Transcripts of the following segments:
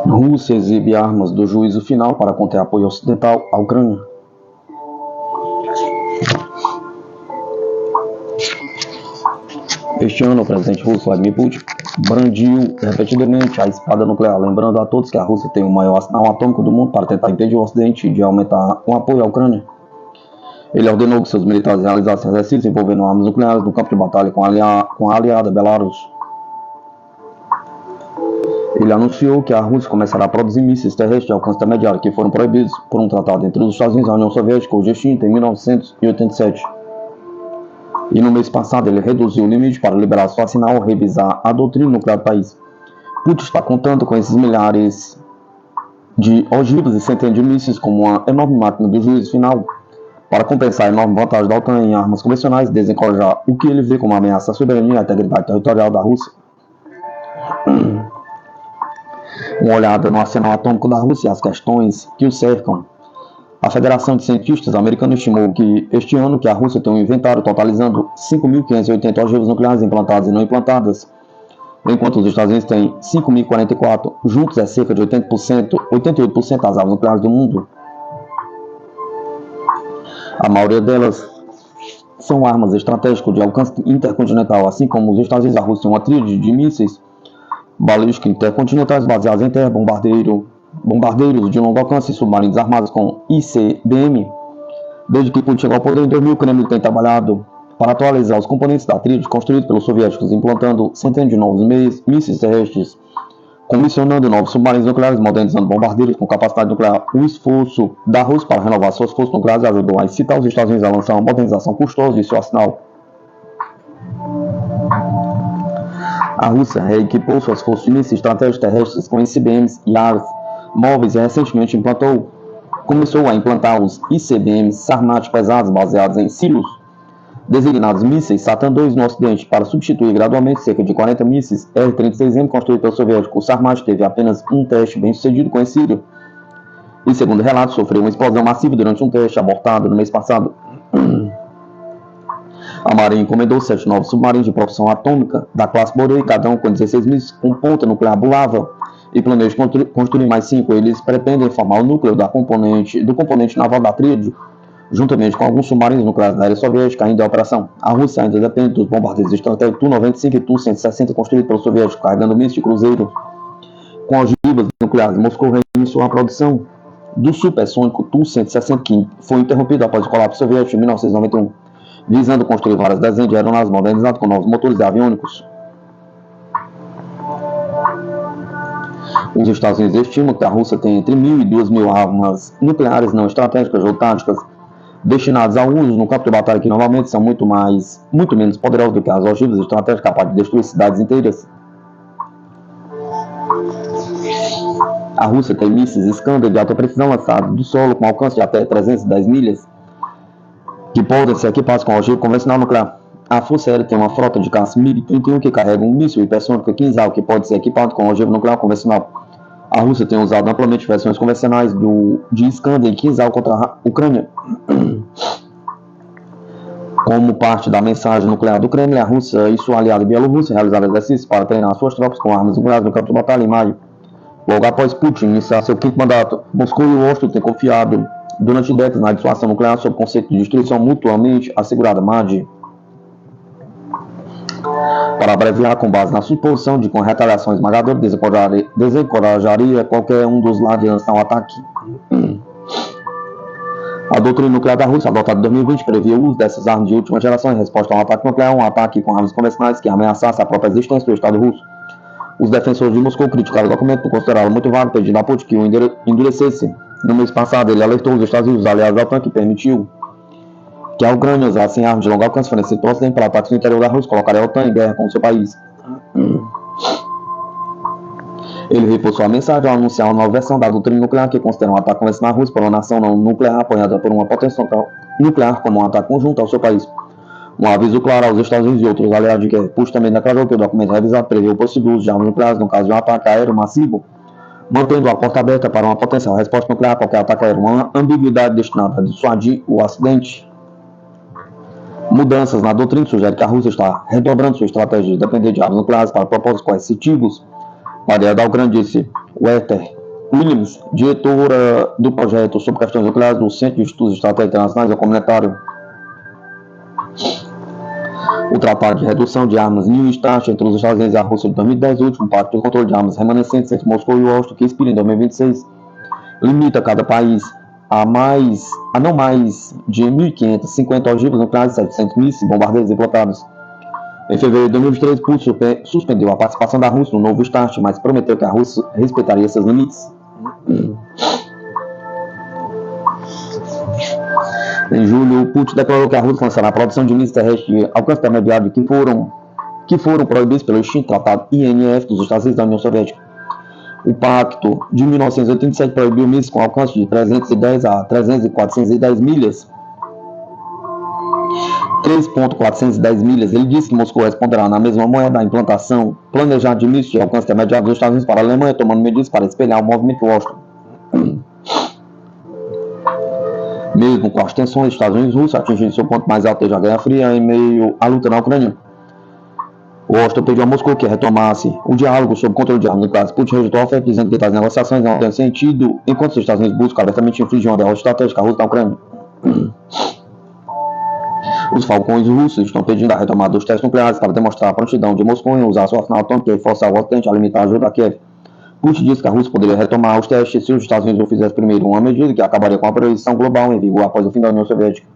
Rússia exibe armas do juízo final para conter apoio ocidental à Ucrânia. Este ano, o presidente russo Vladimir Putin brandiu repetidamente a espada nuclear, lembrando a todos que a Rússia tem o maior arsenal atômico do mundo para tentar impedir o Ocidente de aumentar o apoio à Ucrânia. Ele ordenou que seus militares realizassem exercícios envolvendo armas nucleares no campo de batalha com a aliada Belarus. Ele anunciou que a Rússia começará a produzir mísseis terrestres de alcance intermediário que foram proibidos por um tratado entre os Estados Unidos e a União Soviética, hoje extinta, em 1987. E no mês passado ele reduziu o limite para liberar sua arsenal ao revisar a doutrina nuclear do país. Putin está contando com esses milhares de ogivas e centenas de mísseis como uma enorme máquina do juízo final para compensar a enorme vantagem da OTAN em armas convencionais e desencorajar o que ele vê como uma ameaça à soberania e à integridade territorial da Rússia. Uma olhada no arsenal atômico da Rússia e as questões que o cercam. A Federação de Cientistas Americana estimou que este ano que a Rússia tem um inventário totalizando 5.580 ogivas nucleares implantadas e não implantadas, enquanto os Estados Unidos têm 5.044, juntos é cerca de 88% das armas nucleares do mundo. A maioria delas são armas estratégicas de alcance intercontinental, assim como os Estados Unidos e a Rússia têm uma tríade de mísseis balísticos intercontinentais baseados em terra, bombardeiros de longo alcance e submarinos armados com ICBM. Desde que Putin chegou ao poder em 2000, o Kremlin tem trabalhado para atualizar os componentes da tríade construídos pelos soviéticos, implantando centenas de novos mísseis terrestres, comissionando novos submarinos nucleares, modernizando bombardeiros com capacidade nuclear. O esforço da Rússia para renovar suas forças nucleares ajudou a incitar os Estados Unidos a lançar uma modernização custosa de seu arsenal. A Rússia reequipou suas forças de mísseis estratégicos terrestres com ICBMs e Yars móveis e recentemente começou a implantar os ICBMs Sarmat pesados baseados em silos, designados mísseis Satan II no Ocidente, para substituir gradualmente cerca de 40 mísseis R-36M construídos pelo soviético. O Sarmat teve apenas um teste bem sucedido com esse sírio e, segundo relatos, sofreu uma explosão massiva durante um teste abortado no mês passado. A Marinha encomendou 7 novos submarinos de propulsão atômica da classe Borei, cada um com 16 mísseis com ponta nuclear Bulava, e planeja construir mais 5. Eles pretendem formar o núcleo do componente naval da tríade, juntamente com alguns submarinos nucleares da área soviética ainda em operação. A Rússia ainda depende dos bombardeiros estratégicos Tu-95 e Tu-160 construídos pelo soviético, carregando mísseis de cruzeiro com ogivas nucleares. Moscou reiniciou a produção do supersônico Tu-160, que foi interrompido após o colapso soviético em 1991, visando construir várias dezenas de aeronaves modernizadas com novos motores aviônicos. Os Estados Unidos estimam que a Rússia tem entre 1.000 e 2.000 armas nucleares não estratégicas ou táticas destinadas ao uso no campo de batalha, que normalmente são muito menos poderosas do que as ogivas estratégicas capazes de destruir cidades inteiras. A Rússia tem mísseis Iskander de alta precisão lançados do solo com alcance de até 310 milhas, que podem ser equipados com ogiva convencional nuclear. A Força Aérea tem uma frota de caças MiG-31 que carrega um míssil hipersônico Kinzhal, que pode ser equipado com ogiva nuclear convencional. A Rússia tem usado amplamente versões convencionais de Iskander e Kinzhal contra a Ucrânia. Como parte da mensagem nuclear do Kremlin, a Rússia e sua aliada Bielorrússia realizaram exercícios para treinar suas tropas com armas nucleares no campo de batalha em maio. Logo após Putin iniciar seu quinto mandato, Moscou e Washington têm confiado durante décadas na dissuasão nuclear sob o conceito de destruição mutuamente assegurada, MAD. Para abreviar, com base na suposição de que uma retaliação esmagadora desencorajaria qualquer um dos lados a lançar um ataque. A doutrina nuclear da Rússia, adotada em 2020, previa o uso dessas armas de última geração em resposta a um ataque nuclear, um ataque com armas convencionais que ameaçasse a própria existência do Estado russo. Os defensores de Moscou criticaram o documento por considerá-lo muito vago, pedindo a Putin que o endurecesse. No mês passado, ele alertou os Estados Unidos, os aliados da OTAN, que permitiu que a Ucrânia usasse armas de longo alcance fornecidas pelo Ocidente para ataques no interior da Rússia, colocaria a OTAN em guerra com o seu país. Ele reforçou a mensagem ao anunciar uma nova versão da doutrina nuclear que considera um ataque convencional russo por uma nação não nuclear apoiada por uma potência nuclear como um ataque conjunto ao seu país. Um aviso claro aos Estados Unidos e outros aliados de que Putin também declarou que o documento revisado prevê o possível uso de armas nucleares no caso de um ataque aéreo massivo, mantendo a porta aberta para uma potencial resposta nuclear a qualquer ataque aéreo, uma ambiguidade destinada a dissuadir o acidente. Mudanças na doutrina sugerem que a Rússia está redobrando sua estratégia de depender de armas nucleares para propósitos coercitivos. Maria da Ucrânia disse Walter Williams, diretora do projeto sobre questões nucleares do Centro de Estudos Estratégicos Internacionais e Comunitário. O Tratado de Redução de Armas New START entre os Estados Unidos e a Rússia de 2010, o último pacto de controle de armas remanescentes entre Moscou e Washington, que expira em 2026, limita cada país a não mais de 1.550 ogivas nucleares e 700 mísseis bombardeiros implantados. Em fevereiro de 2023, Putin suspendeu a participação da Rússia no novo START, mas prometeu que a Rússia respeitaria seus limites. Em julho, Putin declarou que a Rússia lançará a produção de mísseis terrestres de alcance intermediário que foram proibidos pelo extinto Tratado INF dos Estados Unidos e da União Soviética. O Pacto de 1987 proibiu mísseis com alcance de 310 a 3.410 milhas. 3.410 milhas. Ele disse que Moscou responderá na mesma moeda à implantação planejada de mísseis de alcance intermediário dos Estados Unidos para a Alemanha, tomando medidas para espelhar o movimento Washington. Mesmo com as tensões, Estados Unidos e Rússia atingindo seu ponto mais alto desde a Guerra Fria em meio à luta na Ucrânia. Washington pediu a Moscou que retomasse o diálogo sobre o controle de armas nucleares. Putin rejeitou a oferta, dizendo que tais negociações não têm sentido enquanto os Estados Unidos buscam abertamente infligir uma derrota estratégica à Rússia na Ucrânia. Os falcões russos estão pedindo a retomada dos testes nucleares para demonstrar a prontidão de Moscou em usar sua arsenal atômico e forçar o Ocidente a limitar a ajuda a Kiev. Putin disse que a Rússia poderia retomar os testes se os Estados Unidos não fizessem primeiro uma medida que acabaria com a proibição global em vigor após o fim da União Soviética.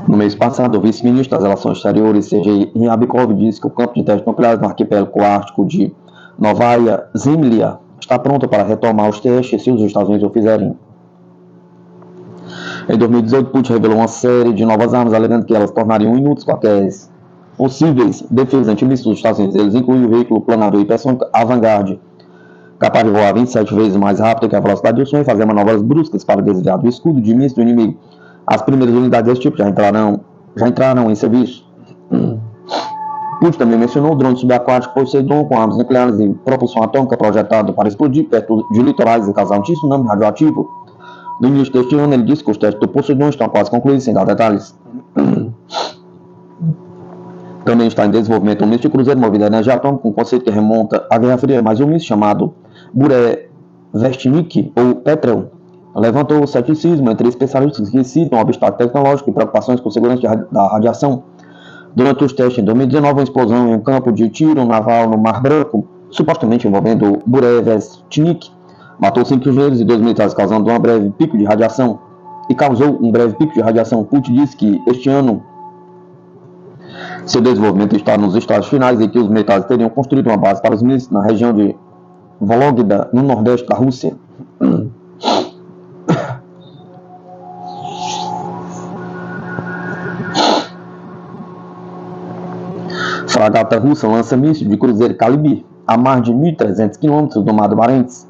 No mês passado, o vice-ministro das Relações Exteriores, Sergei Ryabkov, disse que o campo de testes nucleares no arquipélago ártico de Novaya Zemlya está pronto para retomar os testes se os Estados Unidos o fizerem. Em 2018, Putin revelou uma série de novas armas, alegando que elas tornariam inúteis qualquer possíveis defesas antimísseis dos Estados Unidos. Eles incluem o veículo planador hipersônico Avangard, capaz de voar 27 vezes mais rápido que a velocidade do som e fazer manobras bruscas para desviar do escudo de mísseis do inimigo. As primeiras unidades desse tipo já entraram em serviço. Putin também mencionou o drone subaquático Poseidon com armas nucleares e propulsão atômica projetado para explodir perto de litorais e causar um tsunami radioativo. No início deste ano, ele disse que os testes do Poseidon estão quase concluídos, sem dar detalhes. Também está em desenvolvimento um míssil de cruzeiro movido a energia atômica, um conceito que remonta à Guerra Fria, mas um míssil chamado Burevestnik ou Petrel levantou o ceticismo entre especialistas que citam o obstáculo tecnológico e preocupações com segurança da radiação. Durante os testes em 2019, uma explosão em um campo de tiro naval no Mar Branco, supostamente envolvendo Burevestnik, matou 5 engenheiros e 2 militares, causando um breve pico de radiação. Putin disse que este ano seu desenvolvimento está nos estágios finais e que os militares teriam construído uma base para os mísseis na região de Vologda, no nordeste da Rússia. Fragata russa lança míssil de cruzeiro Kalibr a mais de 1.300 km do mar do Barents.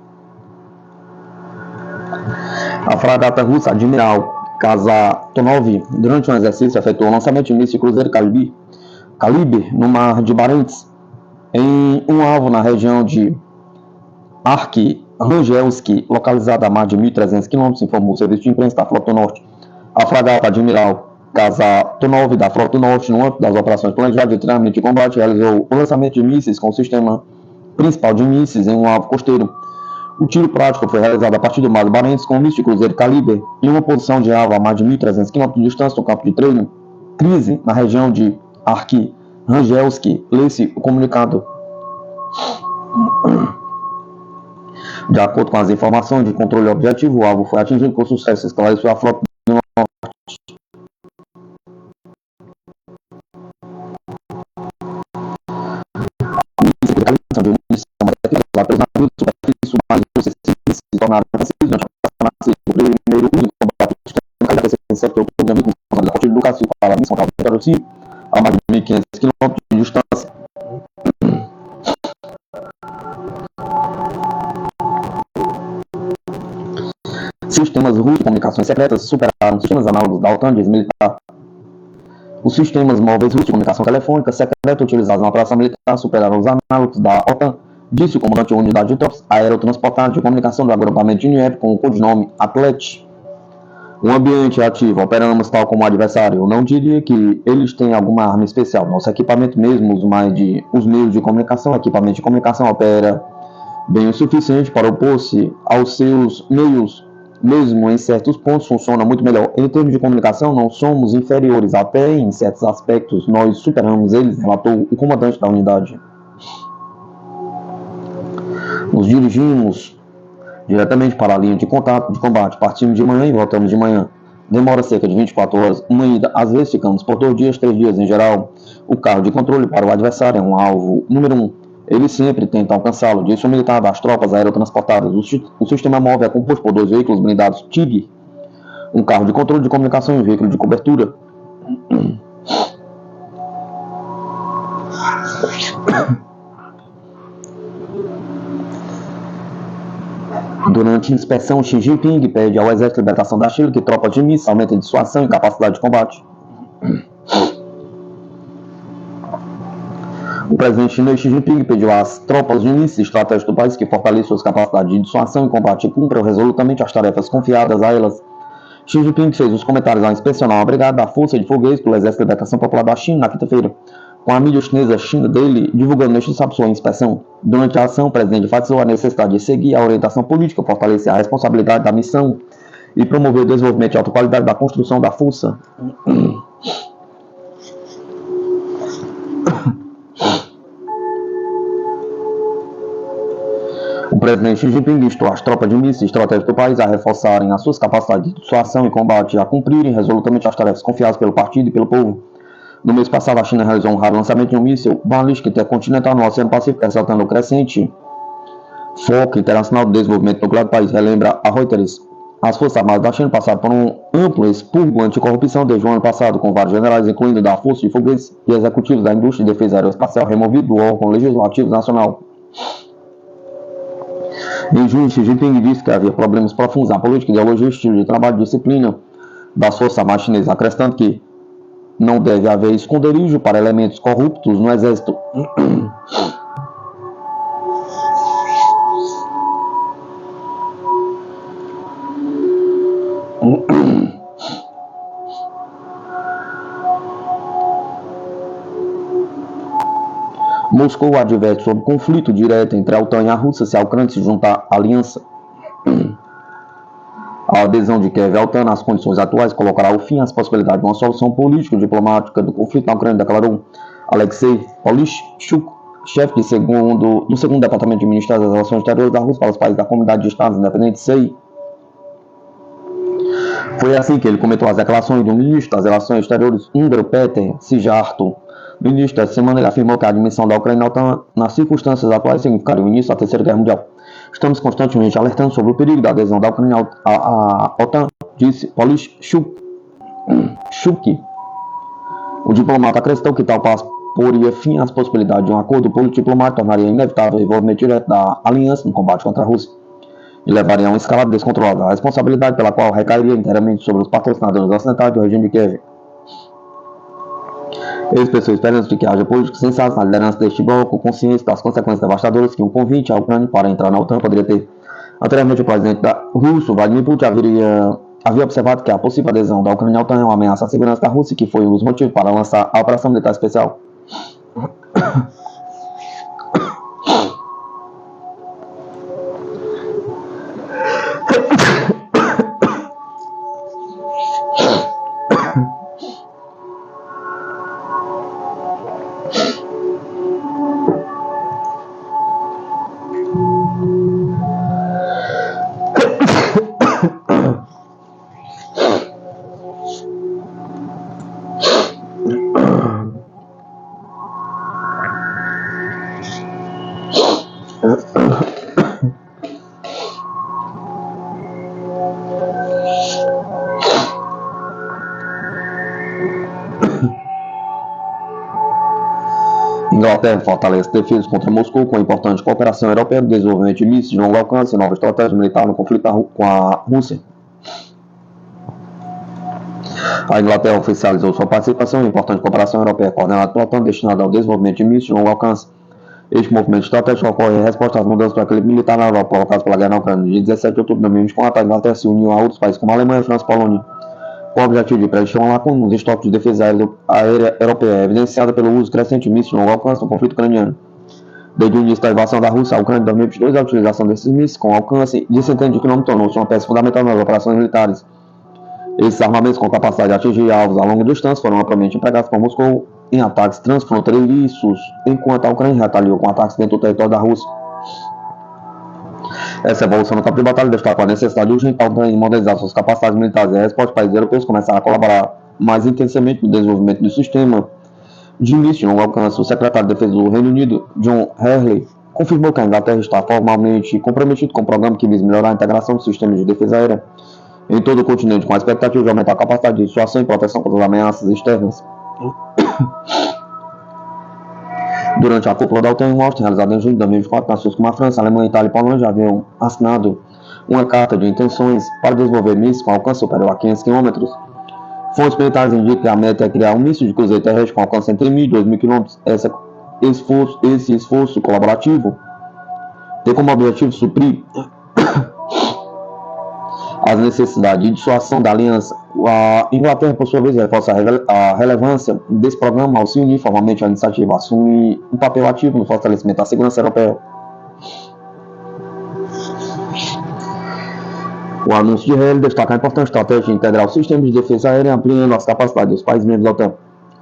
A fragata russa Admiral Kazatonov, durante um exercício, efetuou o lançamento de míssil de cruzeiro Kalibr no mar de Barents, em um alvo na região de Arkhangelsk, localizada a mais de 1.300 km, informou o serviço de imprensa da Frota do Norte. A fragata Admiral Kazatonov da Frota do Norte, no âmbito das operações planejadas de treinamento de combate, realizou o lançamento de mísseis com o sistema principal de mísseis em um alvo costeiro. O tiro prático foi realizado a partir do mar do Barents com o míssil de cruzeiro Kalibr em uma posição de alvo a mais de 1.300 km de distância do campo de treino crise na região de Arkhangelsk, lê-se o comunicado. De acordo com as informações de controle objetivo, o alvo foi atingido com sucesso, esclareceu a Frota do Norte. Se tornaram acessíveis durante o primeiro uso em combate de 7 de outubro de 2011. Rússia, a mais de 1.500 quilômetros de distância. Sistemas russos de comunicações secretas superaram sistemas análogos da OTAN, diz militar. Os sistemas móveis russos de comunicação telefônica secreta utilizados na operação militar superaram os análogos da OTAN, disse o comandante da unidade de tropas aerotransportadas de comunicação do agrupamento de Dnieper com o codinome Atlet. Um ambiente ativo, operamos tal como o adversário. Eu não diria que eles têm alguma arma especial. Nosso equipamento mesmo, os meios de comunicação, equipamento de comunicação opera bem o suficiente para opor-se aos seus meios, mesmo em certos pontos funciona muito melhor. Em termos de comunicação, não somos inferiores, até em certos aspectos nós superamos eles, relatou o comandante da unidade. Nos dirigimos diretamente para a linha de contato de combate. Partimos de manhã e voltamos de manhã. Demora cerca de 24 horas. Uma ida, às vezes ficamos por 2 dias, 3 dias em geral. O carro de controle para o adversário é um alvo número 1. Ele sempre tenta alcançá-lo, disse o militar das tropas aerotransportadas. O sistema móvel é composto por 2 veículos blindados TIG, um carro de controle de comunicação e um veículo de cobertura. Durante a inspeção, Xi Jinping pede ao Exército de Libertação da China que tropas de mísseis aumentem dissuasão e capacidade de combate. O presidente chinês Xi Jinping pediu às tropas de mísseis estratégicos do país que fortaleçam suas capacidades de dissuasão e combate e cumpram resolutamente as tarefas confiadas a elas. Xi Jinping fez os comentários ao inspecionar uma brigada da Força de Foguetes do Exército de Libertação Popular da China na quinta-feira, com a mídia chinesa China Daily divulgando neste sábado sua inspeção. Durante a ação, o presidente enfatizou a necessidade de seguir a orientação política, fortalecer a responsabilidade da missão e promover o desenvolvimento de alta qualidade da construção da força. O presidente Xi Jinping instou as tropas de mísseis estratégicos do país a reforçarem as suas capacidades de dissuasão e combate e a cumprirem resolutamente as tarefas confiadas pelo partido e pelo povo. No mês passado, a China realizou um raro lançamento de um míssil balístico intercontinental no Oceano Pacífico, ressaltando o crescente foco internacional do desenvolvimento nuclear do país. Relembra a Reuters. As Forças Armadas da China passaram por um amplo expurgo anticorrupção desde o ano passado, com vários generais, incluindo da Força de Foguetes e executivos da indústria de defesa aeroespacial, removido do órgão legislativo nacional. Em junho, Xi Jinping disse que havia problemas profundos na política, ideologia, estilo de trabalho e disciplina das Forças Armadas chinesas, acrescentando que não deve haver esconderijo para elementos corruptos no exército. Moscou adverte sobre conflito direto entre a OTAN e a Rússia se a Ucrânia se juntar à aliança. A adesão de Kiev à OTAN nas condições atuais colocará o fim às possibilidades de uma solução político-diplomática do conflito na Ucrânia, declarou Alexei Polishchuk, chefe do segundo Departamento de Ministério das Relações Exteriores da Rússia para os países da Comunidade de Estados Independentes CEI. Foi assim que ele comentou as declarações do ministro das Relações Exteriores húngaro Péter Szijjártó. No início desta semana, ele afirmou que a admissão da Ucrânia à OTAN nas circunstâncias atuais significaria o início da Terceira Guerra Mundial. Estamos constantemente alertando sobre o perigo da adesão da Ucrânia à OTAN, disse Polishchuk. O diplomata acrescentou que tal passo poria fim às possibilidades de um acordo político-diplomático, tornaria inevitável o envolvimento direto da aliança no combate contra a Rússia e levaria a uma escalada descontrolada, a responsabilidade pela qual recairia inteiramente sobre os patrocinadores ocidentais do regime de Kiev. Ele expressou esperança de que haja políticos sensatos na liderança deste bloco, conscientes das consequências devastadoras que um convite à Ucrânia para entrar na OTAN poderia ter. Anteriormente, o presidente russo, Vladimir Putin, havia observado que a possível adesão da Ucrânia à OTAN é uma ameaça à segurança da Rússia, que foi um dos motivos para lançar a Operação Militar Especial. Inglaterra fortalece defesas contra Moscou com a importante cooperação europeia no desenvolvimento de mísseis de longo alcance e nova estratégia militar no conflito com a Rússia. A Inglaterra oficializou sua participação em importante cooperação europeia coordenada pela OTAN destinada ao desenvolvimento de mísseis de longo alcance. Este movimento estratégico ocorre em resposta às mudanças do equilíbrio militar na Europa provocadas pela guerra na Ucrânia. No dia 17 de outubro de 2024, a Inglaterra se uniu a outros países como a Alemanha, França e Polônia, com o objetivo de preencher uma lacuna nos estoques de defesa aérea europeia, evidenciada pelo uso crescente de mísseis de longo alcance no conflito ucraniano. Desde o início da invasão da Rússia à Ucrânia em 2022, a utilização desses mísseis com alcance de centenas de quilômetros tornou-se uma peça fundamental nas operações militares. Esses armamentos com capacidade de atingir alvos a longa distância foram amplamente empregados por Moscou em ataques transfronteiriços, enquanto a Ucrânia retaliou com ataques dentro do território da Rússia. Essa evolução no campo de batalha destacou a necessidade urgente de modernizar suas capacidades militares e a resposta dos países europeus começaram a colaborar mais intensamente no desenvolvimento do sistema de mísseis de longo alcance. O secretário de Defesa do Reino Unido, John Healey, confirmou que a Inglaterra está formalmente comprometida com o programa que visa melhorar a integração dos sistemas de defesa aérea em todo o continente, com a expectativa de aumentar a capacidade de dissuasão e proteção contra as ameaças externas. Durante a cúpula da OTAN em Washington, realizada em junho de 2024, nações como a França, a Alemanha, Itália e Polônia já haviam assinado uma carta de intenções para desenvolver mísseis com alcance superior a 500 km. Fontes militares indicam que a meta é criar um míssil de cruzeiro terrestre com alcance entre 1.000 e 2.000 km. Esse esforço colaborativo tem como objetivo suprir as necessidades de dissuasão da aliança. A Inglaterra, por sua vez, reforça a relevância desse programa ao se unir formalmente à iniciativa, assume um papel ativo no fortalecimento da segurança europeia. O anúncio de Healey destaca a importante estratégia de integrar o sistema de defesa aérea, ampliando as capacidades dos países membros da OTAN.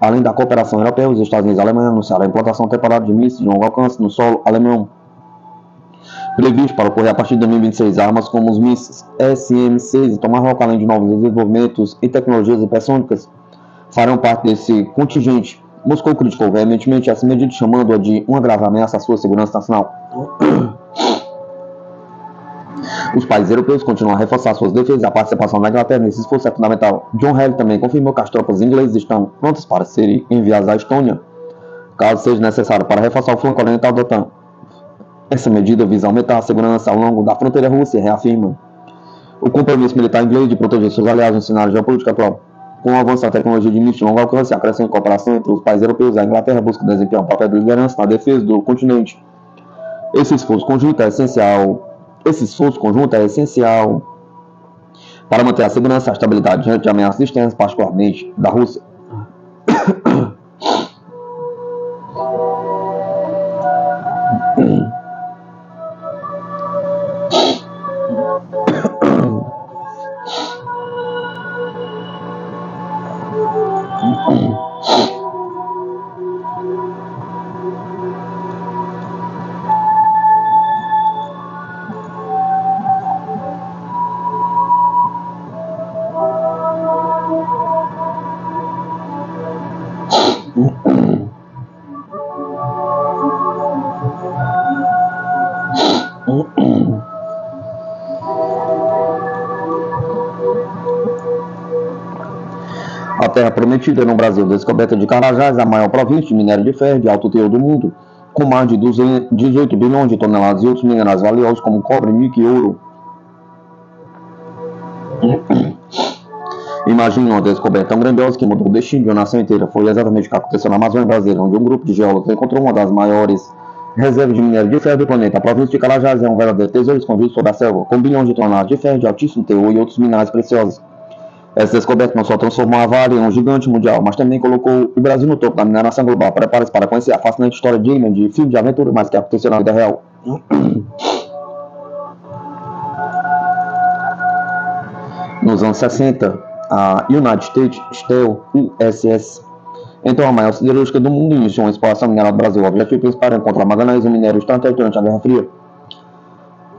Além da cooperação europeia, os Estados Unidos e a Alemanha anunciaram a implantação temporária de mísseis de longo alcance no solo alemão, previsto para ocorrer a partir de 2026. Armas como os mísseis SM-6 e Tomahawk, além de novos desenvolvimentos em tecnologias hipersônicas, farão parte desse contingente. Moscou criticou veementemente essa medida, chamando-a de uma grave ameaça à sua segurança nacional. Os países europeus continuam a reforçar suas defesas e a participação da Inglaterra nesse esforço é fundamental. John Healey também confirmou que as tropas inglesas estão prontas para serem enviadas à Estônia, caso seja necessário, para reforçar o flanco oriental da OTAN. Essa medida visa aumentar a segurança ao longo da fronteira russa e reafirma o compromisso militar inglês de proteger seus aliados no cenário geopolítico atual. Com o avanço da tecnologia de mísseis de longo alcance e a crescente cooperação entre os países europeus, a Inglaterra busca desempenhar um papel de liderança na defesa do continente. Esse esforço conjunto é essencial para manter a segurança e a estabilidade diante de ameaças externas, particularmente da Rússia. A terra prometida no Brasil, descoberta de Carajás, a maior província de minério de ferro de alto teor do mundo, com mais de 18 bilhões de toneladas de outros minerais valiosos como cobre, níquel e ouro. Imagine uma descoberta tão grandiosa que mudou o destino de uma nação inteira. Foi exatamente o que aconteceu na Amazônia brasileira, onde um grupo de geólogos encontrou uma das maiores reservas de minério de ferro do planeta. A província de Carajás é um verdadeiro tesouro escondido sob a selva, com bilhões de toneladas de ferro de altíssimo teor e outros minerais preciosos. Essa descoberta não só transformou a Vale em um gigante mundial, mas também colocou o Brasil no topo da mineração global. Prepare-se para conhecer a fascinante história digna de filme de aventura, mas que aconteceu na vida real. Nos anos 60, a United States Steel, USS, então a maior siderúrgica do mundo, iniciou uma exploração mineral do Brasil. O objetivo principal era encontrar manganês e minério estratégico durante a Guerra Fria.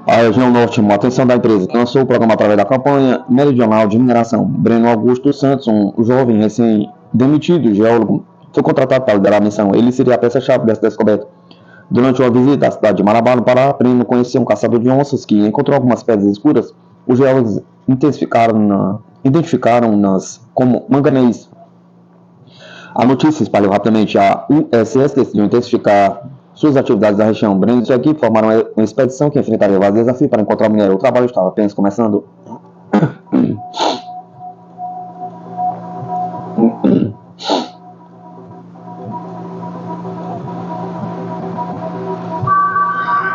A região norte chamou a atenção da empresa, que lançou o programa através da campanha meridional de mineração. Breno Augusto Santos, um jovem recém-demitido geólogo, foi contratado para liderar a missão. Ele seria a peça-chave dessa descoberta. Durante uma visita à cidade de Marabá, no Pará, Breno conheceu um caçador de onças que encontrou algumas pedras escuras. Os geólogos identificaram-nas como manganês. A notícia espalhou rapidamente. A USS decidiu intensificar suas atividades na região. Breno e sua equipe formaram uma expedição que enfrentaria vários desafios para encontrar o minério. O trabalho estava apenas começando.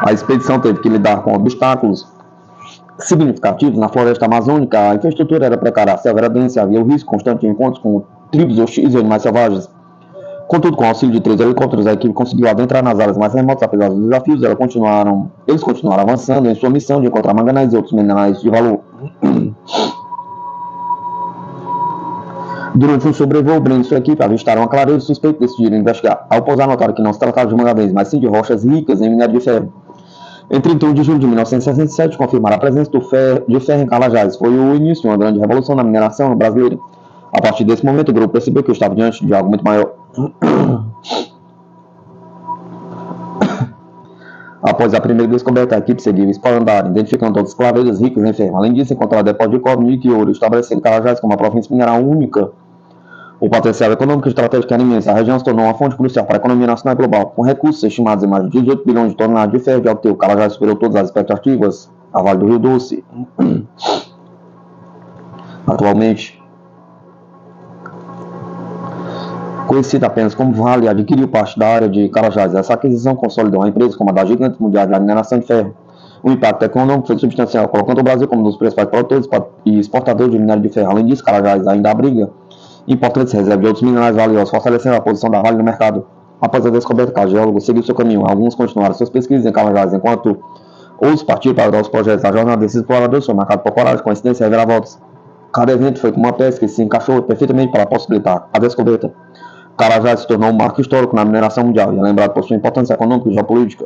A expedição teve que lidar com obstáculos significativos na floresta amazônica. A infraestrutura era precária, a selva era densa, havia o risco constante de encontros com tribos hostis e animais selvagens. Contudo, com o auxílio de 3 helicópteros, a equipe conseguiu adentrar nas áreas mais remotas. Apesar dos desafios, eles continuaram avançando em sua missão de encontrar manganês e outros minerais de valor. Durante um sobrevoo, Breno e sua equipe avistaram uma clareira suspeita e decidiram investigar. Ao pousar, notaram que não se tratava de manganês, mas sim de rochas ricas em minério de ferro. Em 31 de julho de 1967, confirmaram a presença de ferro em Carajás. Foi o início de uma grande revolução na mineração brasileira. A partir desse momento, o grupo percebeu que estava diante de algo muito maior. Após a primeira descoberta, a equipe seguiu explorando a área, identificando outras clareiras ricas em ferro. Além disso, encontraram depósitos de cobre, níquel e ouro, estabelecendo Carajás como uma província mineral única. O potencial econômico e estratégico era imenso. A região se tornou uma fonte crucial para a economia nacional e global. Com recursos estimados em mais de 18 bilhões de toneladas de ferro de obter, o Carajás superou todas as expectativas. A Vale do Rio Doce. Atualmente, conhecida apenas como Vale, adquiriu parte da área de Carajás. Essa aquisição consolidou a empresa como uma das gigantes mundiais da mineração de ferro. O impacto econômico foi substancial, colocando o Brasil como um dos principais produtores e exportadores de minério de ferro. Além disso, Carajás ainda abriga importantes reservas de outros minerais valiosos, fortalecendo a posição da Vale no mercado. Após a descoberta, cada geólogo seguiu seu caminho. Alguns continuaram suas pesquisas em Carajás, enquanto outros partiram para novos projetos. A jornada desses exploradores foi marcada por coragem, coincidência e reviravoltas. Cada evento foi como uma peça que se encaixou perfeitamente para possibilitar a descoberta. Carajás se tornou um marco histórico na mineração mundial e é lembrado por sua importância econômica e geopolítica.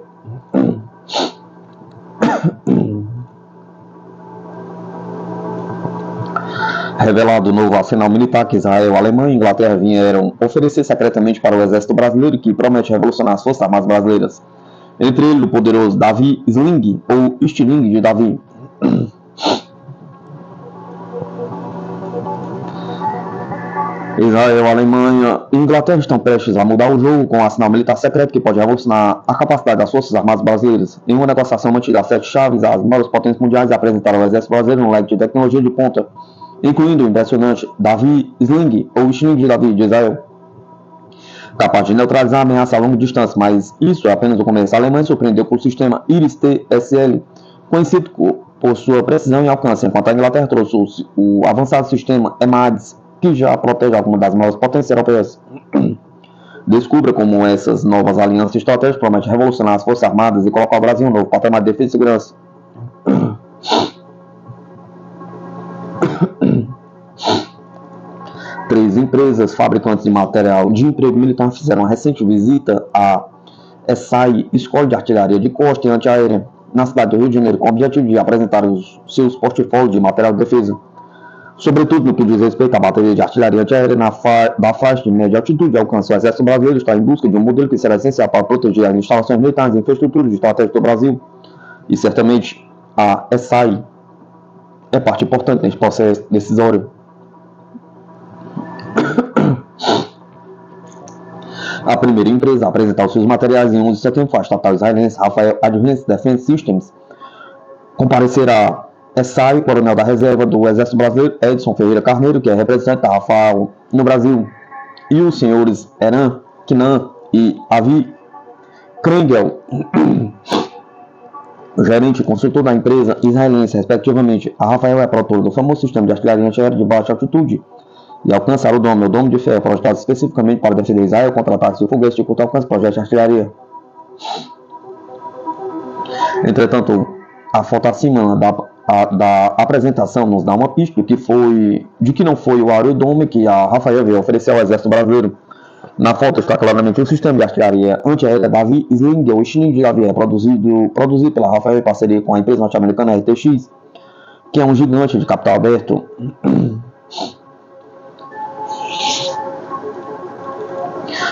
Revelado o novo arsenal militar que Israel, Alemanha e Inglaterra vieram oferecer secretamente para o exército brasileiro, que promete revolucionar as forças armadas brasileiras. Entre eles, o poderoso Davi Sling, ou Estilingue de Davi. Israel, Alemanha e Inglaterra estão prestes a mudar o jogo com um arsenal militar secreto que pode revolucionar a capacidade das forças armadas brasileiras. Em uma negociação mantida a 7 chaves, as maiores potências mundiais apresentaram ao exército brasileiro um leque de tecnologia de ponta, incluindo o impressionante Davi Sling, ou Estilingue de Davi, de Israel, capaz de neutralizar a ameaça a longa distância, mas isso é apenas o começo. A Alemanha surpreendeu com o sistema Iris-T-SL, conhecido por sua precisão e alcance, enquanto a Inglaterra trouxe o avançado sistema EMADS, que já protege algumas das maiores potências europeias. Descubra como essas novas alianças estratégicas prometem revolucionar as forças armadas e colocar o Brasil em um novo patamar de defesa e segurança. Três empresas fabricantes de material de emprego militar fizeram uma recente visita à ESAI, Escola de Artilharia de Costa e Antiaérea, na cidade do Rio de Janeiro, com o objetivo de apresentar os seus portfólios de material de defesa, sobretudo no que diz respeito à bateria de artilharia antiaérea da faixa de média altitude e alcance. O Exército Brasileiro está em busca de um modelo que será essencial para proteger as instalações militares e infraestruturas estratégicas do Brasil, e certamente a ESAI é parte importante neste processo decisório. A primeira empresa a apresentar os seus materiais em 11 de setembro foi a estatal israelense Rafael Advanced Defense Systems. Comparecerá ESAI, coronel da reserva do Exército Brasileiro, Edson Ferreira Carneiro, que é representante da Rafael no Brasil, e os senhores Eran Kinan e Avi Krengel, gerente e consultor da empresa israelense, respectivamente. A Rafael é produtora do famoso sistema de artilharia antiaérea de baixa altitude e alcançar o Dome de Ferro, projetado especificamente para defender Israel contra ataques de foguetes de curto alcance, projetos de artilharia. Entretanto, a foto acima da apresentação nos dá uma pista de que não foi o Aerodome que a Rafael veio oferecer ao Exército Brasileiro. Na foto está claramente o sistema de artilharia antiaérea Davi Sling, ou Estilingue de Davi, produzido pela Rafael em parceria com a empresa norte-americana RTX, que é um gigante de capital aberto.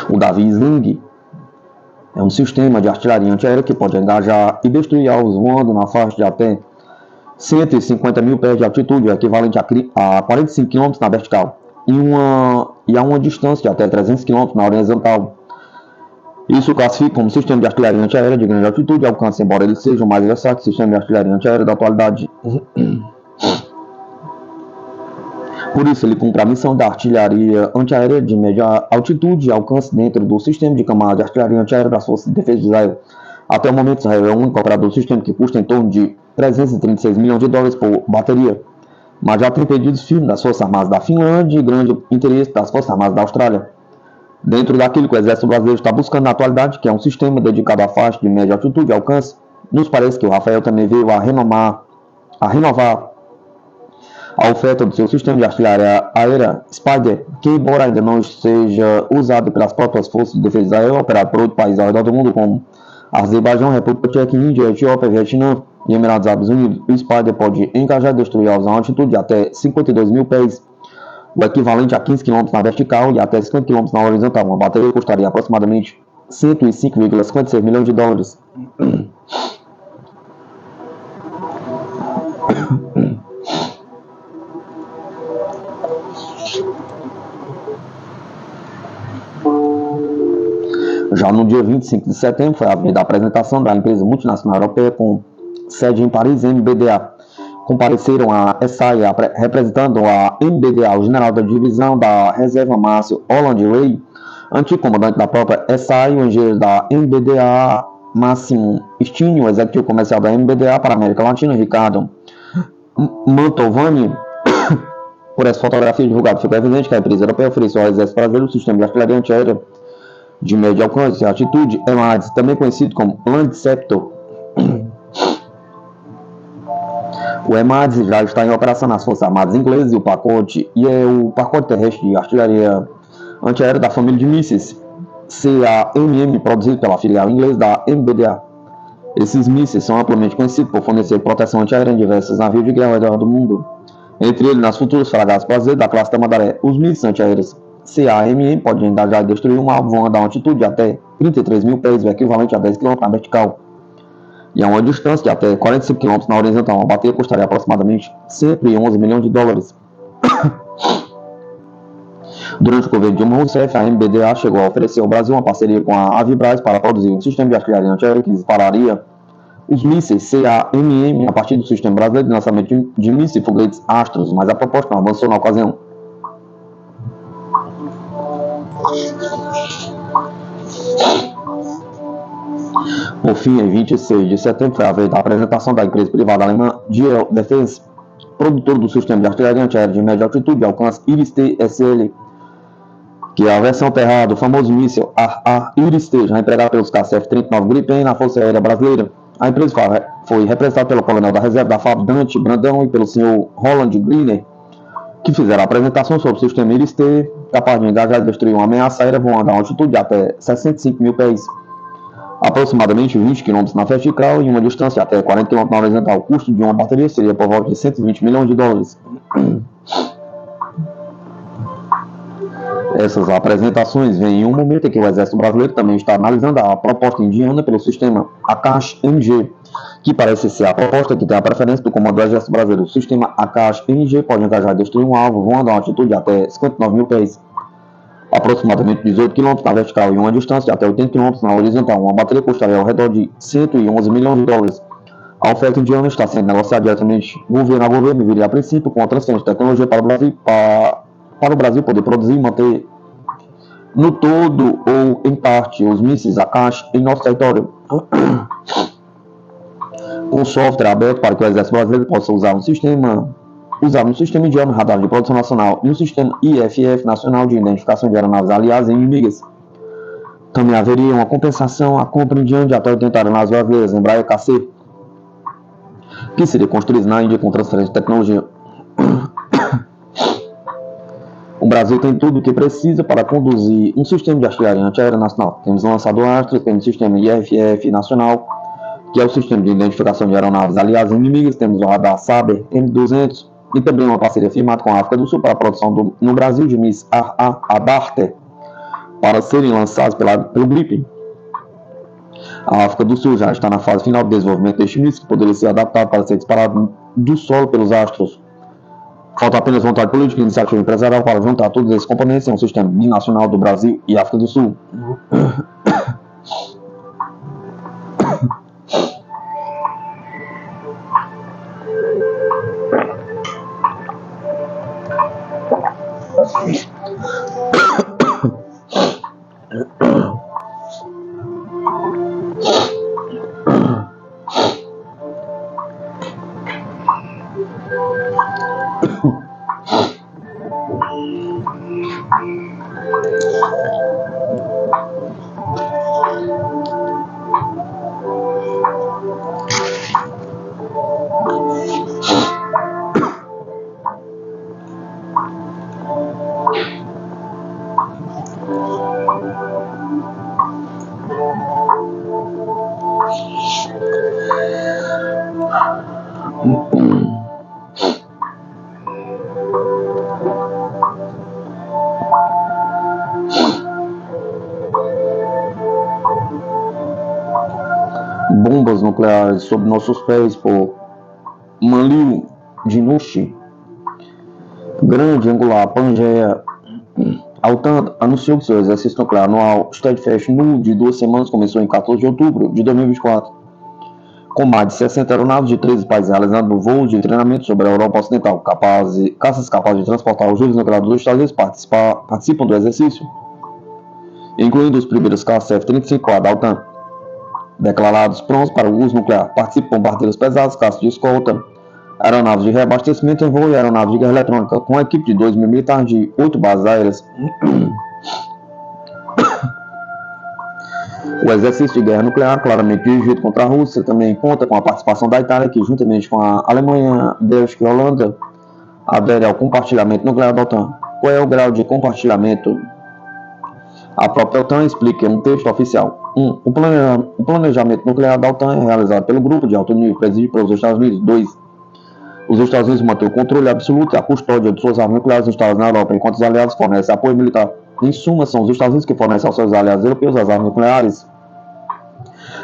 O Davi Sling é um sistema de artilharia antiaérea que pode engajar e destruir alvos voando na faixa de até 150 mil pés de altitude, o equivalente a 45 km na vertical. e a uma distância de até 300 km na horizontal. Isso classifica como sistema de artilharia antiaérea de grande altitude e alcance, embora ele seja o mais versátil sistema de artilharia antiaérea da atualidade. Por isso, ele cumpre a missão da artilharia antiaérea de média altitude e alcance dentro do sistema de camada de artilharia antiaérea das Forças de Defesa de Israel. Até o momento, Israel é o único operador do sistema que custa em torno de 336 milhões de dólares por bateria, mas já tem pedidos firmes das Forças Armadas da Finlândia e grande interesse das Forças Armadas da Austrália. Dentro daquilo que o Exército Brasileiro está buscando na atualidade, que é um sistema dedicado à faixa de média altitude e alcance, nos parece que o Rafael também veio a renovar a oferta do seu sistema de artilharia aérea Spider, que embora ainda não seja usado pelas próprias forças de defesa de Israel, operado por outros países ao redor do mundo, como Azerbaijão, República Tcheca, Índia, Etiópia, Vietnã e Emirados Árabes Unidos, o Spider pode engajar e destruir alvos a uma altitude de até 52 mil pés, o equivalente a 15 km na vertical e até 50 km na horizontal. Uma bateria custaria aproximadamente 105,56 milhões de dólares. Já no dia 25 de setembro foi a apresentação da empresa multinacional europeia com sede em Paris, MBDA. Compareceram a SAI, representando a MBDA, o general da divisão da reserva Márcio Holland Ray, antigo comandante da própria SAI, o engenheiro da MBDA, Máximo Stini, o executivo comercial da MBDA para a América Latina, Ricardo Mantovani. Por essa fotografia divulgada, ficou evidente que a empresa europeia ofereceu ao Exército Brasileiro o sistema de artilharia antiaérea de médio alcance e altitude, EMADS, também conhecido como Landsceptor. O EMADS já está em operação nas Forças Armadas Inglesas e o pacote terrestre de artilharia antiaérea da família de mísseis CAMM, produzido pela filial inglesa da MBDA. Esses mísseis são amplamente conhecidos por fornecer proteção antiaérea em diversos navios de guerra ao redor do mundo, entre eles nas futuras fragatas brasileiras da classe Tamandaré. Os mísseis antiaéreos CAMM podem engajar e destruir um alvo voando a uma altitude de até 33 mil pés, o equivalente a 10 km na vertical, e a uma distância de até 45 km na horizontal. Uma bateria custaria aproximadamente 111 milhões de dólares. Durante o governo de Dilma Rousseff, a MBDA chegou a oferecer ao Brasil uma parceria com a Avibraz para produzir um sistema de artilharia antiaérea que dispararia os mísseis CAMM a partir do sistema brasileiro de lançamento de mísseis e foguetes Astros, mas a proposta não avançou na ocasião. Por fim, em 26 de setembro, foi a vez da apresentação da empresa privada alemã GL Defense, produtor do sistema de artilharia antiaérea de média altitude e alcance Iris-T SL, que é a versão terra do famoso míssil Iris-T, já empregado pelos KC-F-39 Gripen na Força Aérea Brasileira. A empresa foi representada pelo coronel da reserva da FAB Dante Brandão e pelo senhor Roland Griner, que fizeram a apresentação sobre o sistema Iris-T, capaz de engajar e destruir uma ameaça aérea voando a uma altitude de até 65 mil pés, aproximadamente 20 km na vertical e uma distância de até 40 km na horizontal. O custo de uma bateria seria por volta de 120 milhões de dólares. Essas apresentações vêm em um momento em que o Exército Brasileiro também está analisando a proposta indiana pelo sistema Akash-NG, que parece ser a proposta que tem a preferência do comando do Exército Brasileiro. O sistema Akash-NG pode engajar e destruir um alvo voando a uma altitude de até 59 mil pés, aproximadamente 18 km na vertical e uma distância de até 80 km na horizontal. Uma bateria custaria ao redor de 111 milhões de dólares. A oferta indiana está sendo negociada diretamente governo a governo e viria a princípio com a transferência de tecnologia para o Brasil poder produzir e manter no todo ou em parte os mísseis Akash em nosso território, com software aberto para que o Exército Brasileiro possa usar no sistema indiano radar de produção nacional e no sistema IFF nacional de identificação de aeronaves aliadas e inimigas. Também haveria uma compensação à compra indiana de até 80 aeronaves brasileiras Embraer KC, que seria construída na Índia com transferência de tecnologia. O Brasil tem tudo o que precisa para conduzir um sistema de artilharia antiaérea nacional. Temos o lançador Astros, temos o sistema IFF nacional, que é o sistema de identificação de aeronaves aliadas e inimigas, temos o radar Saber M200 e também uma parceria firmada com a África do Sul para a produção no Brasil de mísseis Adarter para serem lançados pelo Gripen. A África do Sul já está na fase final de desenvolvimento deste míssil, que poderia ser adaptado para ser disparado do solo pelos Astros. Falta apenas vontade política e iniciativa empresarial para juntar todos esses componentes em um sistema binacional do Brasil e África do Sul. Bombas nucleares sob nossos pés por Manliu Dinushi. Grande Angular Pangeia. A OTAN anunciou que seu exercício nuclear anual Steadfast Nu de 2 semanas começou em 14 de outubro de 2024, com mais de 60 aeronaves de 13 países realizando voos de treinamento sobre a Europa Ocidental. Caças capazes de transportar os juros nucleares dos Estados Unidos participam do exercício, incluindo os primeiros caças F-35A da OTAN, declarados prontos para o uso nuclear. Participam bombardeiros pesados, caças de escolta, aeronaves de reabastecimento em voo e aeronaves de guerra eletrônica, com a equipe de 2 mil militares de 8 bases aéreas. O exercício de guerra nuclear, claramente dirigido contra a Rússia, também conta com a participação da Itália, que, juntamente com a Alemanha, Bélgica e Holanda, adere ao compartilhamento nuclear da OTAN. Qual é o grau de compartilhamento? A própria OTAN explica em um texto oficial. 1. O planejamento nuclear da OTAN é realizado pelo grupo de alto nível presidido pelos Estados Unidos. 2. Os Estados Unidos mantêm o controle absoluto e a custódia de suas armas nucleares instaladas na Europa, enquanto os aliados fornecem apoio militar. Em suma, são os Estados Unidos que fornecem aos seus aliados europeus as armas nucleares,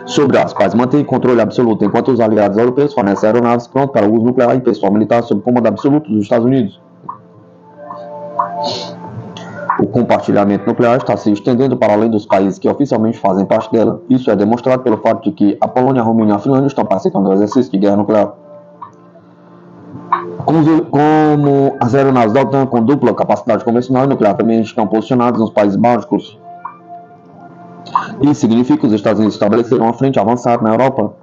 sobre as quais mantêm controle absoluto, enquanto os aliados europeus fornecem aeronaves prontas para o uso nuclear e pessoal militar sob comando absoluto dos Estados Unidos. O compartilhamento nuclear está se estendendo para além dos países que oficialmente fazem parte dela. Isso é demonstrado pelo fato de que a Polônia, a Romênia e a Finlândia estão participando do exercício de guerra nuclear. Como as aeronaves da OTAN com dupla capacidade convencional e nuclear também estão posicionadas nos países bálticos. Isso significa que os Estados Unidos estabeleceram uma frente avançada na Europa,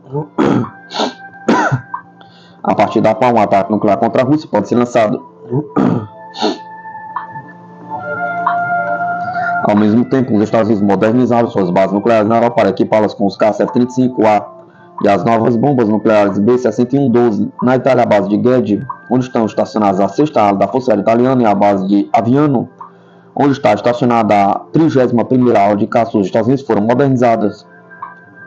a partir da qual um ataque nuclear contra a Rússia pode ser lançado. Ao mesmo tempo, os Estados Unidos modernizaram suas bases nucleares na Europa para equipá-las com os caças F-35A e as novas bombas nucleares B-6112. Na Itália, a base de Gedi, onde estão estacionadas a 6ª ala da Força Aérea Italiana, e a base de Aviano, onde está estacionada a 31ª ala de caça dos Estados Unidos, foram modernizadas.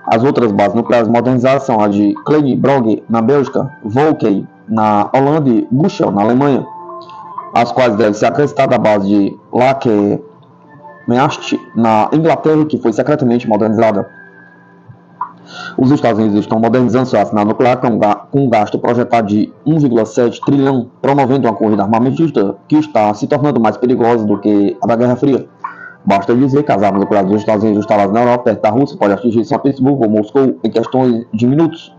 As outras bases nucleares modernizadas são a de Klein Brogge, na Bélgica, Volkey, na Holanda e Buchel, na Alemanha, às quais deve ser acrescentada a base de Lakemeast, na Inglaterra, que foi secretamente modernizada. Os Estados Unidos estão modernizando seu arsenal nuclear com um gasto projetado de 1,7 trilhão, promovendo uma corrida armamentista que está se tornando mais perigosa do que a da Guerra Fria. Basta dizer que as armas nucleares dos Estados Unidos instaladas na Europa, perto da Rússia, podem atingir São Petersburgo ou Moscou em questões de minutos.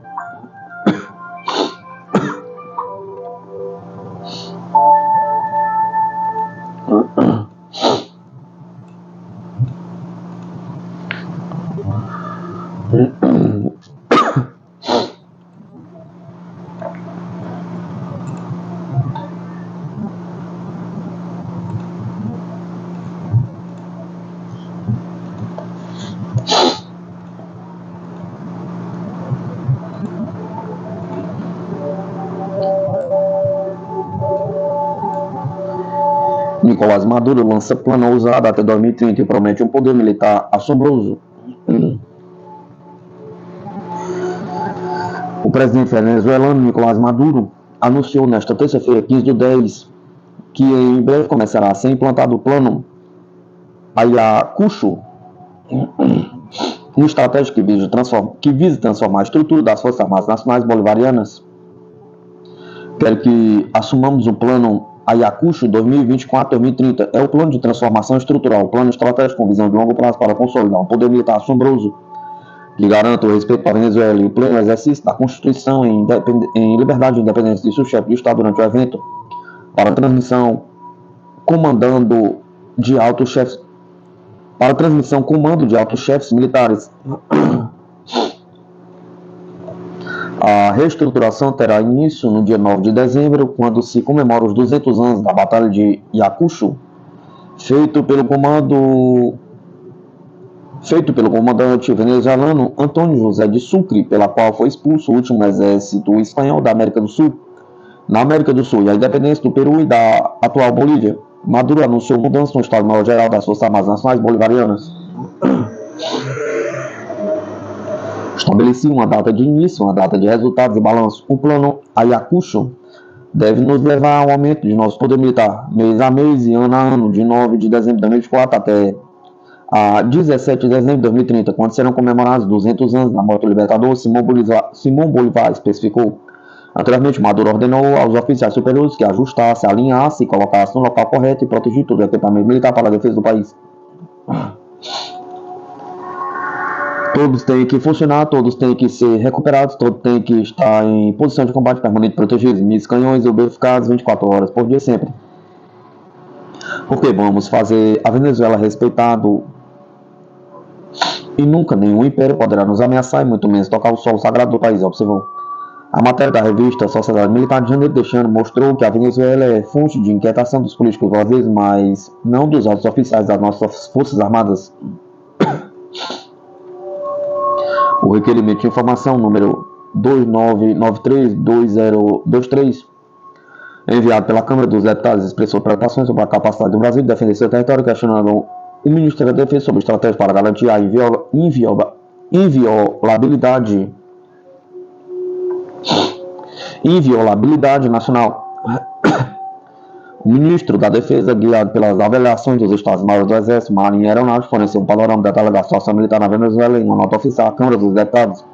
Nicolás Maduro lança plano ousado até 2030 e promete um poder militar assombroso. O presidente venezuelano Nicolás Maduro anunciou nesta terça-feira, 15 de 10, que em breve começará a ser implantado o plano Ayacucho, uma estratégia que visa transformar a estrutura das Forças Armadas Nacionais Bolivarianas. Quero que assumamos o plano Ayacucho 2024-2030 é o plano de transformação estrutural, plano estratégico com visão de longo prazo para consolidar um poder militar assombroso que garanta o respeito para a Venezuela e o pleno exercício da Constituição em liberdade e independência de seu chefe de Estado durante o evento, para transmissão comando de altos chefes militares. A reestruturação terá início no dia 9 de dezembro, quando se comemora os 200 anos da Batalha de Ayacucho, feito pelo comandante venezuelano Antônio José de Sucre, pela qual foi expulso o último exército espanhol da América do Sul. Na América do Sul e a independência do Peru e da atual Bolívia, Maduro anunciou mudança no Estado-Maior-Geral das Forças Armadas Nacionais Bolivarianas. Estabeleci uma data de início, uma data de resultados e balanço. O plano Ayacucho deve nos levar ao aumento de nosso poder militar, mês a mês e ano a ano, de 9 de dezembro de 2024 até a 17 de dezembro de 2030, quando serão comemorados 200 anos da morte do libertador Simão Bolívar especificou. Anteriormente, Maduro ordenou aos oficiais superiores que ajustassem, alinhassem e colocassem no local correto e proteger todo o equipamento militar para a defesa do país. Todos têm que funcionar, todos têm que ser recuperados, todos têm que estar em posição de combate permanente protegidos, mísseis, canhões e verificados 24 horas por dia sempre. Porque vamos fazer a Venezuela respeitado e nunca nenhum império poderá nos ameaçar e muito menos tocar o solo sagrado do país, observou. A matéria da revista Sociedade Militar de janeiro deste ano mostrou que a Venezuela é fonte de inquietação dos políticos brasileiros, mas não dos altos oficiais das nossas Forças Armadas. O requerimento de informação número 2993-2023, enviado pela Câmara dos Deputados, expressou preocupações sobre a capacidade do Brasil de defender seu território, questionando o Ministério da Defesa sobre estratégias para garantir a inviolabilidade nacional. O ministro da Defesa, guiado pelas avaliações dos Estados-Maiores do Exército, Marinha e Aeronáutica, forneceu um panorama detalhado da situação militar na Venezuela em uma nota oficial à Câmara dos Deputados.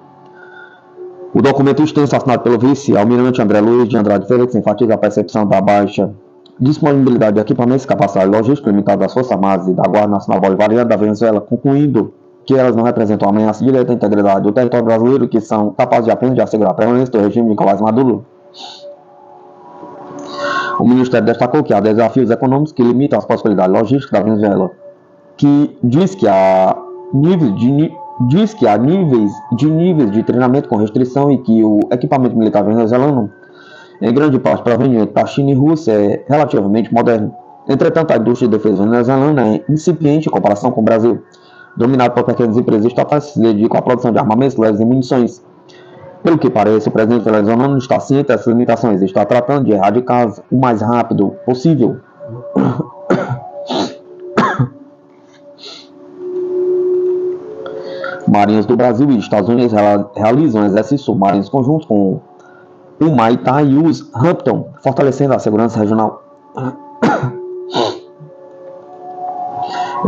O documento extenso assinado pelo vice-almirante André Luiz de Andrade Félix enfatiza a percepção da baixa disponibilidade de equipamentos e capacidade logística limitada das Forças Armadas e da Guarda Nacional Bolivariana da Venezuela, concluindo que elas não representam ameaça direta à integridade do território brasileiro e que são capazes de apenas de assegurar a permanência do regime de Nicolás Maduro. O Ministério destacou que há desafios econômicos que limitam as possibilidades logísticas da Venezuela, que diz que há níveis de treinamento com restrição e que o equipamento militar venezuelano, em grande parte proveniente da China e Rússia, é relativamente moderno. Entretanto, a indústria de defesa venezuelana é incipiente em comparação com o Brasil, dominado por pequenas empresas estatais que se dedicam à produção de armamentos leves e munições. Pelo que parece, o presidente venezuelano está ciente dessas limitações e está tratando de erradicá-las o mais rápido possível. Marinhas do Brasil e Estados Unidos realizam exercícios submarinos conjuntos com o Maitá e os Hampton, fortalecendo a segurança regional.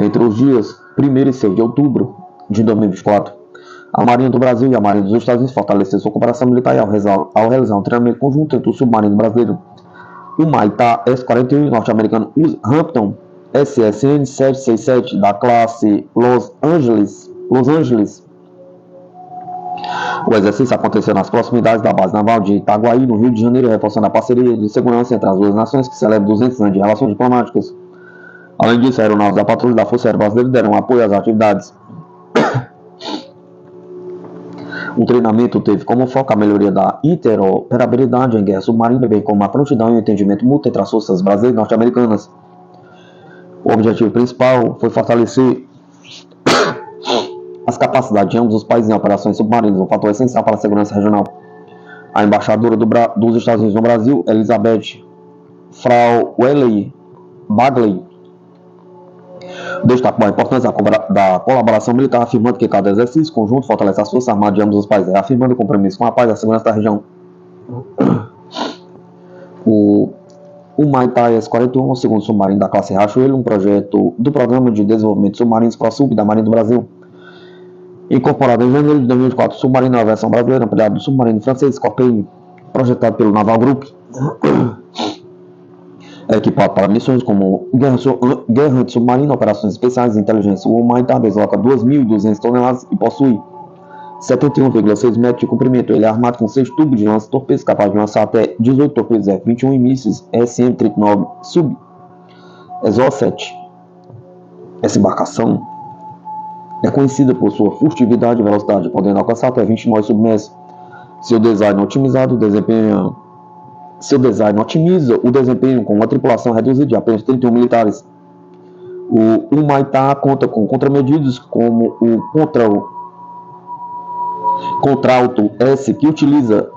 Entre os dias 1º e 6 de outubro de 2024, a Marinha do Brasil e a Marinha dos Estados Unidos fortaleceram sua cooperação militar ao realizar um treinamento conjunto entre o submarino brasileiro, o Maitá S-41 e o norte-americano Hampton SSN 767 da classe Los Angeles. O exercício aconteceu nas proximidades da base naval de Itaguaí, no Rio de Janeiro, reforçando a parceria de segurança entre as duas nações, que celebra 200 anos de relações diplomáticas. Além disso, aeronaves da patrulha da Força Aérea Brasileira deram apoio às atividades. O treinamento teve como foco a melhoria da interoperabilidade em guerra submarina, bem como a prontidão e o entendimento mútuo entre as forças brasileiras e norte-americanas. O objetivo principal foi fortalecer as capacidades de ambos os países em operações submarinas, um fator essencial para a segurança regional. A embaixadora dos Estados Unidos no Brasil, Elizabeth Frau Welly Bagley, destacou a importância da colaboração militar, afirmando que cada exercício conjunto fortalece as forças armadas de ambos os países, afirmando o compromisso com a paz e a segurança da região. O Maitá S-41 é o segundo submarino da classe Riachuelo, um projeto do Programa de Desenvolvimento de Submarinos ProSub da Marinha do Brasil. Incorporado em janeiro de 2004, o submarino é a versão brasileira ampliada do submarino francês Copain, projetado pelo Naval Group. É equipado para missões como guerra submarina, operações especiais e inteligência. O Humaitá desloca 2.200 toneladas e possui 71,6 metros de comprimento. Ele é armado com 6 tubos de lança-torpedos, capaz de lançar até 18 torpedos F-21 e mísseis SM-39 Sub Exocet. Essa embarcação é conhecida por sua furtividade e velocidade, podendo alcançar até 29 submersos. Seu design otimiza o desempenho com uma tripulação reduzida de apenas 31 militares. O Humaitá conta com contramedidas como o Contralto S, que utiliza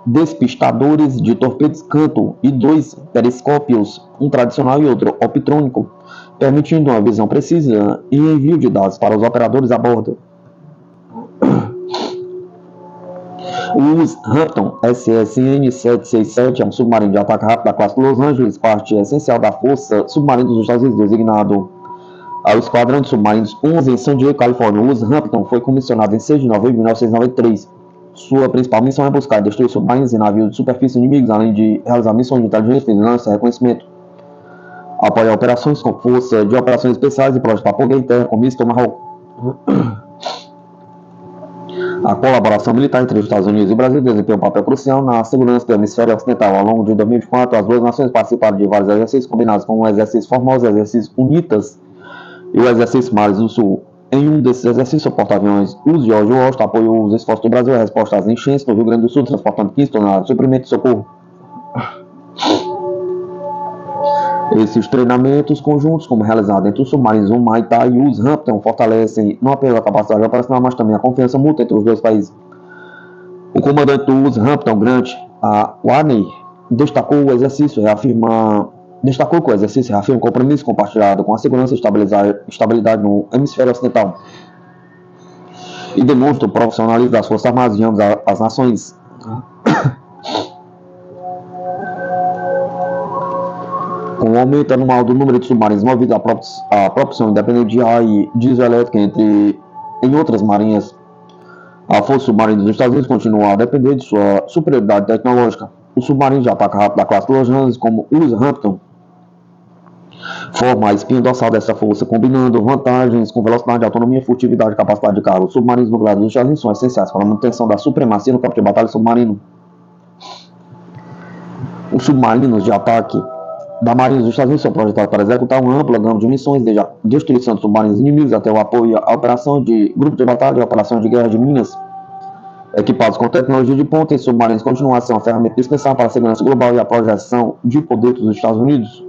despistadores de torpedos canto e 2 periscópios, um tradicional e outro optrônico, permitindo uma visão precisa e envio de dados para os operadores a bordo. O Hampton SSN-767 é um submarino de ataque rápido da classe Los Angeles, parte essencial da Força Submarina dos Estados Unidos, designado ao Esquadrão de Submarinos 11 em San Diego, Califórnia. O Hampton foi comissionado em 6 de novembro de 1993. Sua principal missão é buscar e destruir submarinos e navios de superfície inimigos, além de realizar missões de inteligência, vigilância e reconhecimento. Apoia operações com força de operações especiais e projetos de apoio em terra, como Tomahawk. A colaboração militar entre os Estados Unidos e o Brasil desempenhou um papel crucial na segurança do hemisfério ocidental. Ao longo de 2024, as duas nações participaram de vários exercícios combinados, como o Exercício Formosa, o Exercício UNITAS e o Exercício Mares do Sul. Em um desses exercícios, o porta-aviões George Washington apoiou os esforços do Brasil em resposta às enchentes no Rio Grande do Sul, transportando 15 toneladas de suprimento e socorro. Esses treinamentos conjuntos, como realizados entre os submarinos Humaitá e os Hampton, fortalecem não apenas a capacidade operacional, mas também a confiança mútua entre os dois países. O comandante dos Hampton, Grant A. Warney, destacou que o exercício reafirma o compromisso compartilhado com a segurança e estabilidade no hemisfério ocidental e demonstra o profissionalismo das Forças Armadas de ambas as nações. Com o aumento anual do número de submarinos movidos à propulsão independente de ar e diesel elétrico em outras marinhas, a Força Submarina dos Estados Unidos continua a depender de sua superioridade tecnológica. Os submarinos de ataque rápido da classe Los Angeles, como os Hampton, formam a espinha dorsal dessa força, combinando vantagens com velocidade, autonomia, furtividade e capacidade de carga. Os submarinos nucleares dos Estados Unidos são essenciais para a manutenção da supremacia no campo de batalha submarino. Os submarinos de ataque da Marinha dos Estados Unidos são projetados para executar uma ampla gama de missões, desde a destruição de submarinos inimigos até o apoio à operação de grupos de batalha e operações de guerra de minas. Equipados com tecnologia de ponta, esses submarinos continuam a ser uma ferramenta indispensável para a segurança global e a projeção de poder dos Estados Unidos.